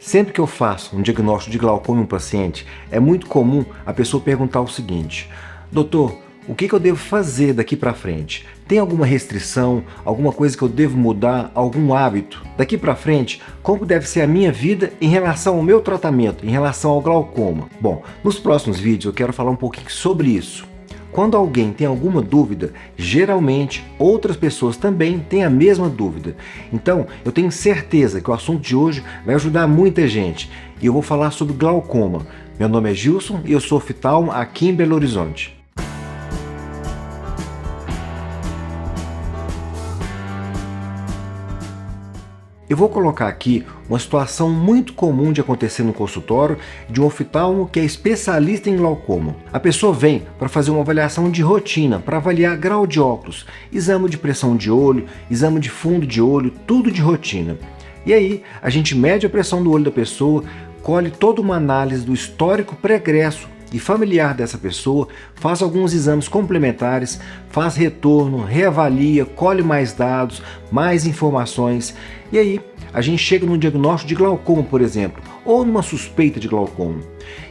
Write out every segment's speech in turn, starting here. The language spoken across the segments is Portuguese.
Sempre que eu faço um diagnóstico de glaucoma em um paciente, é muito comum a pessoa perguntar o seguinte: doutor, o que eu devo fazer daqui para frente? Tem alguma restrição, alguma coisa que eu devo mudar, algum hábito? Daqui para frente, como deve ser a minha vida em relação ao meu tratamento, em relação ao glaucoma? Bom, nos próximos vídeos eu quero falar um pouquinho sobre isso. Quando alguém tem alguma dúvida, geralmente outras pessoas também têm a mesma dúvida. Então, eu tenho certeza que o assunto de hoje vai ajudar muita gente. E eu vou falar sobre glaucoma. Meu nome é Gilson e eu sou oftalmo aqui em Belo Horizonte. Eu vou colocar aqui uma situação muito comum de acontecer no consultório de um oftalmo que é especialista em glaucoma. A pessoa vem para fazer uma avaliação de rotina, para avaliar grau de óculos, exame de pressão de olho, exame de fundo de olho, tudo de rotina. E aí a gente mede a pressão do olho da pessoa, colhe toda uma análise do histórico pregresso e familiar dessa pessoa, faz alguns exames complementares, faz retorno, reavalia, colhe mais dados, mais informações, e aí a gente chega num diagnóstico de glaucoma, por exemplo, ou numa suspeita de glaucoma.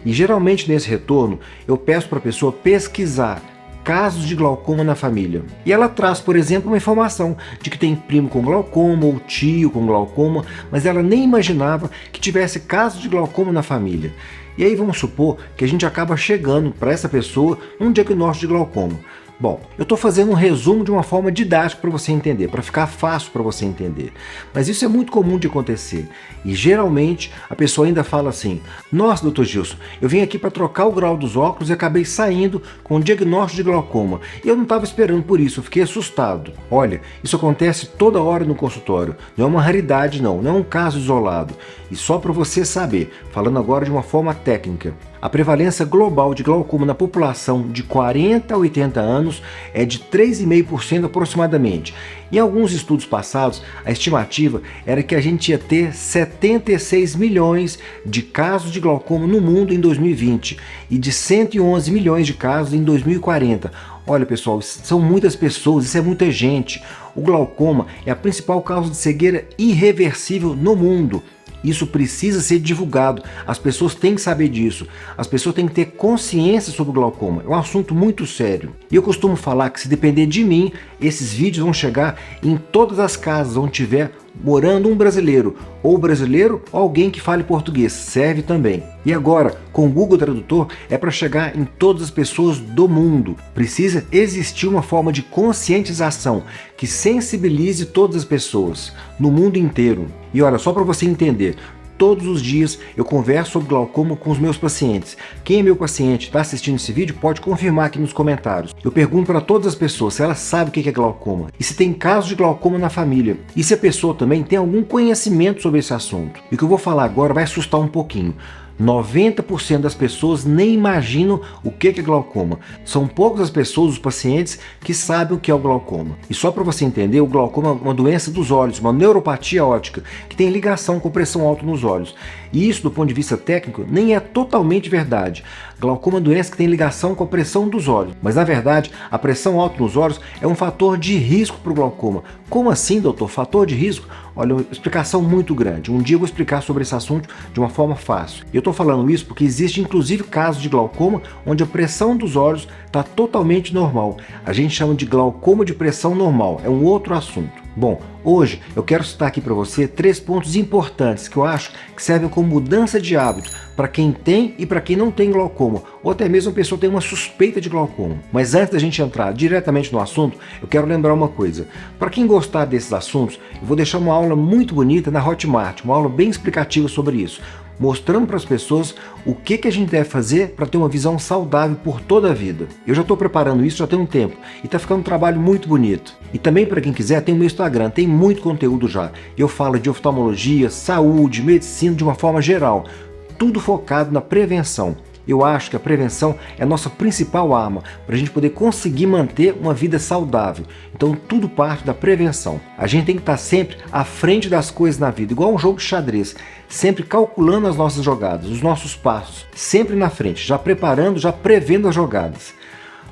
E geralmente nesse retorno eu peço para a pessoa pesquisar casos de glaucoma na família. E ela traz, por exemplo, uma informação de que tem primo com glaucoma ou tio com glaucoma, mas ela nem imaginava que tivesse casos de glaucoma na família. E aí vamos supor que a gente acaba chegando para essa pessoa um diagnóstico de glaucoma. Bom, eu estou fazendo um resumo de uma forma didática para você entender, para ficar fácil para você entender. Mas isso é muito comum de acontecer. E geralmente a pessoa ainda fala assim: nossa, doutor Gilson, eu vim aqui para trocar o grau dos óculos e acabei saindo com um diagnóstico de glaucoma. E eu não estava esperando por isso, eu fiquei assustado. Olha, isso acontece toda hora no consultório. Não é uma raridade não é um caso isolado. E só para você saber, falando agora de uma forma técnica, a prevalência global de glaucoma na população de 40 a 80 anos é de 3,5% aproximadamente. Em alguns estudos passados, a estimativa era que a gente ia ter 76 milhões de casos de glaucoma no mundo em 2020 e de 111 milhões de casos em 2040. Olha pessoal, são muitas pessoas, isso é muita gente. O glaucoma é a principal causa de cegueira irreversível no mundo. Isso precisa ser divulgado, as pessoas têm que saber disso, as pessoas têm que ter consciência sobre o glaucoma, é um assunto muito sério. E eu costumo falar que se depender de mim, esses vídeos vão chegar em todas as casas onde tiver morando um brasileiro ou alguém que fale português, serve também. E agora, com o Google Tradutor, é para chegar em todas as pessoas do mundo. Precisa existir uma forma de conscientização que sensibilize todas as pessoas, no mundo inteiro. E olha, só para você entender, todos os dias eu converso sobre glaucoma com os meus pacientes. Quem é meu paciente, está assistindo esse vídeo, pode confirmar aqui nos comentários. Eu pergunto para todas as pessoas se elas sabem o que é glaucoma e se tem casos de glaucoma na família. E se a pessoa também tem algum conhecimento sobre esse assunto. E o que eu vou falar agora vai assustar um pouquinho. 90% das pessoas nem imaginam o que é glaucoma. São poucas as pessoas, os pacientes, que sabem o que é o glaucoma. E só para você entender, o glaucoma é uma doença dos olhos, uma neuropatia óptica, que tem ligação com pressão alta nos olhos. E isso, do ponto de vista técnico, nem é totalmente verdade. Glaucoma é uma doença que tem ligação com a pressão dos olhos. Mas, na verdade, a pressão alta nos olhos é um fator de risco para o glaucoma. Como assim, doutor? Fator de risco? Olha, uma explicação muito grande. Um dia eu vou explicar sobre esse assunto de uma forma fácil. Eu estou falando isso porque existe inclusive casos de glaucoma onde a pressão dos olhos está totalmente normal. A gente chama de glaucoma de pressão normal, é um outro assunto. Bom, hoje eu quero citar aqui para você 3 pontos importantes que eu acho que servem como mudança de hábito para quem tem e para quem não tem glaucoma, ou até mesmo a pessoa tem uma suspeita de glaucoma. Mas antes da gente entrar diretamente no assunto, eu quero lembrar uma coisa. Para quem gostar desses assuntos, eu vou deixar uma aula muito bonita na Hotmart, uma aula bem explicativa sobre isso, mostrando para as pessoas o que a gente deve fazer para ter uma visão saudável por toda a vida. Eu já estou preparando isso já tem um tempo e está ficando um trabalho muito bonito. E também para quem quiser, tem o meu Instagram, tem muito conteúdo já. Eu falo de oftalmologia, saúde, medicina de uma forma geral, tudo focado na prevenção. Eu acho que a prevenção é a nossa principal arma para a gente poder conseguir manter uma vida saudável. Então tudo parte da prevenção. A gente tem que estar sempre à frente das coisas na vida, igual um jogo de xadrez, sempre calculando as nossas jogadas, os nossos passos, sempre na frente, já preparando, já prevendo as jogadas.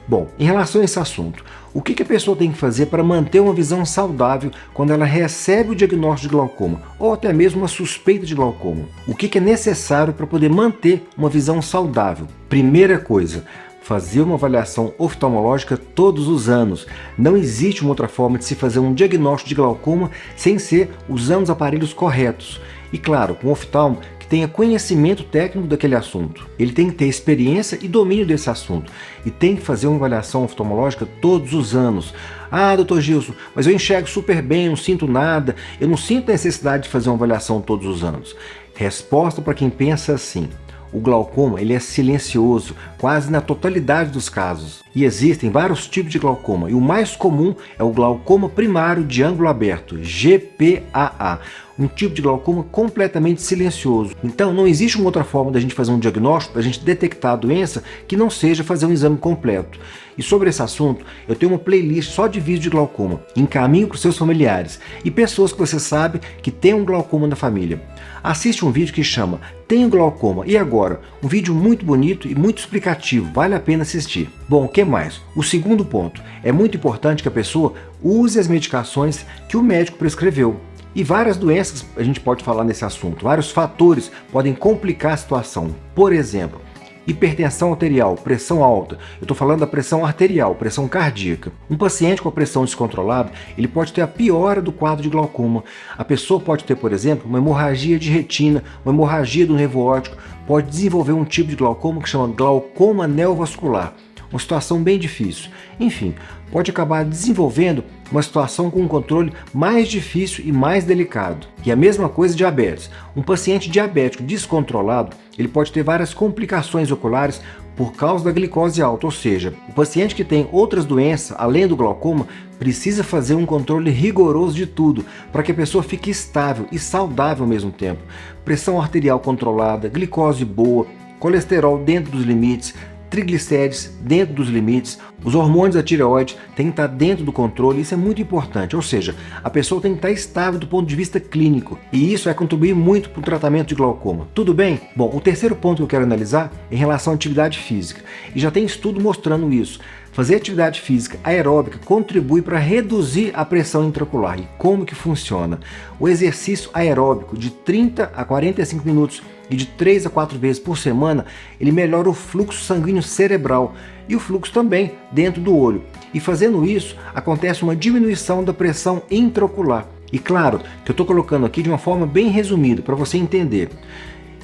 Bom, em relação a esse assunto, o que a pessoa tem que fazer para manter uma visão saudável quando ela recebe o diagnóstico de glaucoma ou até mesmo uma suspeita de glaucoma? O que é necessário para poder manter uma visão saudável? Primeira coisa, fazer uma avaliação oftalmológica todos os anos. Não existe uma outra forma de se fazer um diagnóstico de glaucoma sem ser usando os aparelhos corretos. E claro, com um oftalmo que tenha conhecimento técnico daquele assunto. Ele tem que ter experiência e domínio desse assunto. E tem que fazer uma avaliação oftalmológica todos os anos. Ah, doutor Gilson, mas eu enxergo super bem, não sinto nada. Eu não sinto necessidade de fazer uma avaliação todos os anos. Resposta para quem pensa assim. O glaucoma ele é silencioso, quase na totalidade dos casos. E existem vários tipos de glaucoma, e o mais comum é o glaucoma primário de ângulo aberto, GPAA. Um tipo de glaucoma completamente silencioso. Então não existe uma outra forma da gente fazer um diagnóstico, da gente detectar a doença, que não seja fazer um exame completo. E sobre esse assunto, eu tenho uma playlist só de vídeos de glaucoma. Encaminho para os seus familiares e pessoas que você sabe que tem um glaucoma na família. Assiste um vídeo que chama Tenho Glaucoma, e agora? Um vídeo muito bonito e muito explicativo, vale a pena assistir. Bom, o que mais? O segundo ponto, é muito importante que a pessoa use as medicações que o médico prescreveu. E várias doenças a gente pode falar nesse assunto, vários fatores podem complicar a situação. Por exemplo, hipertensão arterial, pressão alta. Eu estou falando da pressão arterial, pressão cardíaca. Um paciente com a pressão descontrolada, ele pode ter a piora do quadro de glaucoma. A pessoa pode ter, por exemplo, uma hemorragia de retina, uma hemorragia do nervo óptico, pode desenvolver um tipo de glaucoma que chama glaucoma neovascular. Uma situação bem difícil. Enfim, pode acabar desenvolvendo uma situação com um controle mais difícil e mais delicado. E a mesma coisa diabetes. Um paciente diabético descontrolado, ele pode ter várias complicações oculares por causa da glicose alta, ou seja, o paciente que tem outras doenças, além do glaucoma, precisa fazer um controle rigoroso de tudo, para que a pessoa fique estável e saudável ao mesmo tempo. Pressão arterial controlada, glicose boa, colesterol dentro dos limites, triglicérides dentro dos limites, os hormônios da tireoide têm que estar dentro do controle, isso é muito importante, ou seja, a pessoa tem que estar estável do ponto de vista clínico, e isso vai contribuir muito para o tratamento de glaucoma. Tudo bem? Bom, o terceiro ponto que eu quero analisar é em relação à atividade física, e já tem estudo mostrando isso. Fazer atividade física aeróbica contribui para reduzir a pressão intraocular. E como que funciona? O exercício aeróbico de 30 a 45 minutos e de 3 a 4 vezes por semana, ele melhora o fluxo sanguíneo cerebral e o fluxo também dentro do olho. E fazendo isso, acontece uma diminuição da pressão intraocular. E claro, que eu estou colocando aqui de uma forma bem resumida, para você entender.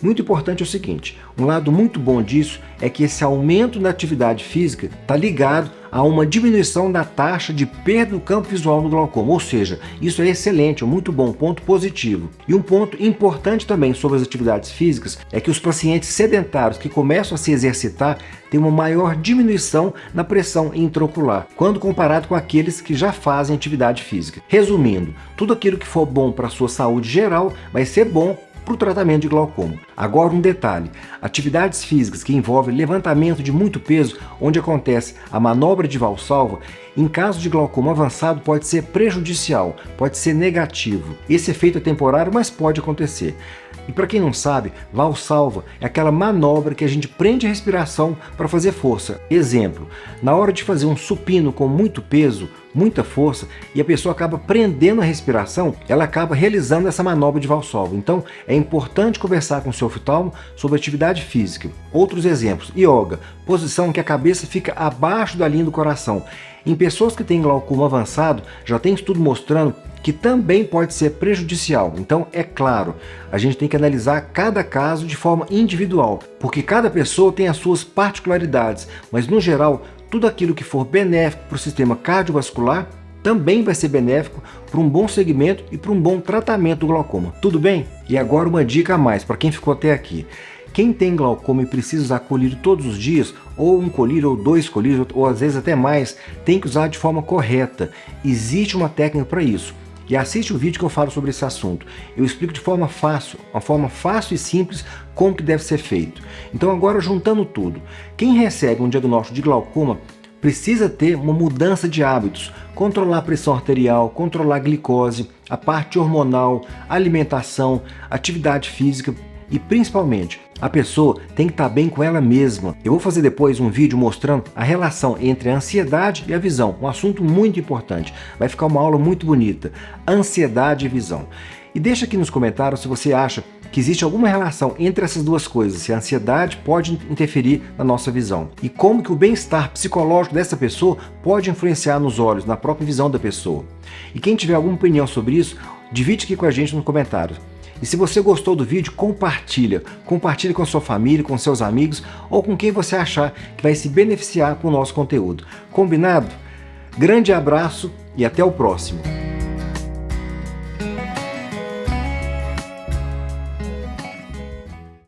Muito importante é o seguinte, um lado muito bom disso é que esse aumento da atividade física está ligado a uma diminuição da taxa de perda do campo visual no glaucoma, ou seja, isso é excelente, é muito bom, ponto positivo. E um ponto importante também sobre as atividades físicas é que os pacientes sedentários que começam a se exercitar têm uma maior diminuição na pressão intraocular, quando comparado com aqueles que já fazem atividade física. Resumindo, tudo aquilo que for bom para a sua saúde geral vai ser bom para o tratamento de glaucoma. Agora um detalhe, atividades físicas que envolvem levantamento de muito peso, onde acontece a manobra de Valsalva, em caso de glaucoma avançado pode ser prejudicial, pode ser negativo. Esse efeito é temporário, mas pode acontecer. E para quem não sabe, Valsalva é aquela manobra que a gente prende a respiração para fazer força. Exemplo, na hora de fazer um supino com muito peso, muita força, e a pessoa acaba prendendo a respiração, ela acaba realizando essa manobra de Valsalva. Então, é importante conversar com o seu oftalmo sobre atividade física. Outros exemplos, yoga, posição que a cabeça fica abaixo da linha do coração. Em pessoas que têm glaucoma avançado, já tem estudo mostrando que também pode ser prejudicial. Então, é claro, a gente tem que analisar cada caso de forma individual, porque cada pessoa tem as suas particularidades, mas no geral, tudo aquilo que for benéfico para o sistema cardiovascular também vai ser benéfico para um bom segmento e para um bom tratamento do glaucoma. Tudo bem? E agora uma dica a mais para quem ficou até aqui. Quem tem glaucoma e precisa usar colírio todos os dias, ou um colírio ou 2 colírios, ou às vezes até mais, tem que usar de forma correta. Existe uma técnica para isso. E assiste o vídeo que eu falo sobre esse assunto. Eu explico de forma fácil, uma forma fácil e simples, como que deve ser feito. Então agora, juntando tudo, quem recebe um diagnóstico de glaucoma precisa ter uma mudança de hábitos, controlar a pressão arterial, controlar a glicose, a parte hormonal, alimentação, atividade física. e principalmente a pessoa tem que estar bem com ela mesma. Eu vou fazer depois um vídeo mostrando a relação entre a ansiedade e a visão, um assunto muito importante. Vai ficar uma aula muito bonita, ansiedade e visão. E deixa aqui nos comentários se você acha que existe alguma relação entre essas duas coisas, se a ansiedade pode interferir na nossa visão. E como que o bem-estar psicológico dessa pessoa pode influenciar nos olhos, na própria visão da pessoa. E quem tiver alguma opinião sobre isso, divide aqui com a gente nos comentários. E se você gostou do vídeo, compartilha com a sua família, com seus amigos ou com quem você achar que vai se beneficiar com o nosso conteúdo. Combinado? Grande abraço e até o próximo!